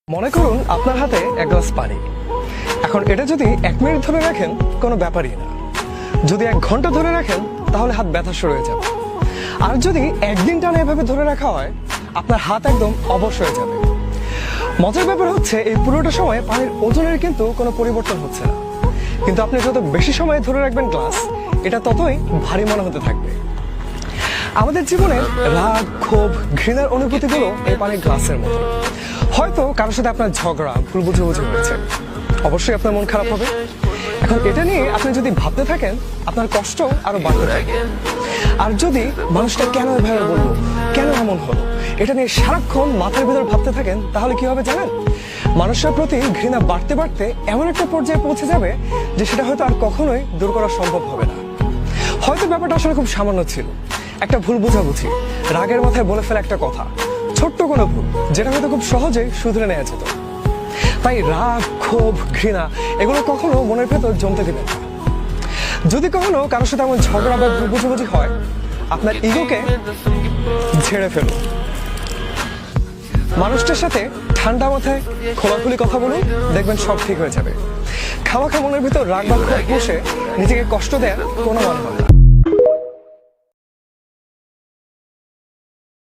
মনে করুন আপনার হাতে এক গ্লাস পানি। এখন এটা যদি 1 মিনিট ধরে রাখেন কোনো ব্যাপারই না, যদি 1 ঘন্টা ধরে রাখেন তাহলে হাত ব্যথা শুরু হয়ে যাবে, আর যদি একদিন টানা এভাবে ধরে রাখা হয় আপনার হাত একদম অবশ হয়ে যাবে। মজার ব্যাপার হচ্ছে এই পুরোটা সময় পানির ওজনের কিন্তু কোনো পরিবর্তন হচ্ছে না, কিন্তু আপনি যত বেশি সময় ধরে রাখবেন গ্লাস, এটা ততই ভারী মনে হতে থাকবে। আমাদের জীবনের রাগ, ক্ষোভ, ঘৃণার অনুভূতিগুলো এই পানির গ্লাসের মতো। হয়তো কারোর সাথে আপনার ঝগড়া, ভুল বুঝাবুঝি হয়েছে, অবশ্যই আপনার মন খারাপ হবে। এখন এটা নিয়ে আপনি যদি ভাবতে থাকেন আপনার কষ্ট আরো বাড়তে থাকবে। আর যদি মানুষটা কেন এভাবে বললো, কেন এমন হলো, এটা নিয়ে সারাক্ষণ মাথার ভিতর ভাবতে থাকেন, তাহলে কি হবে জানেন? মানুষের প্রতি ঘৃণা বাড়তে বাড়তে এমন একটা পর্যায়ে পৌঁছে যাবে যে সেটা হয়তো আর কখনোই দূর করা সম্ভব হবে না। হয়তো ব্যাপারটা আসলে খুব সামান্য ছিল, একটা ভুল বুঝাবুঝি, রাগের মাথায় বলে ফেলা একটা কথা, ছোট্ট কোনো ভুল যেটা হয়তো খুব সহজেই শুধরে নেওয়া যেত। তাই রাগ, ক্ষোভ, ঘৃণা এগুলো কখনো মনের ভেতর জমতে দিবেন না। যদি কখনো কারোর সাথে এমন ঝগড়া বা ভুল বুঝাবুঝি হয়, আপনার ইগোকে ঝেড়ে ফেলুন। মানুষটার সাথে ঠান্ডা মাথায় খোলাখুলি কথা বলুন, দেখবেন সব ঠিক হয়ে যাবে। খামাখা মনের ভিতর রাগ বা ক্ষোভ বসে নিজেকে কষ্ট দেওয়ার কোনো মানে হয় না।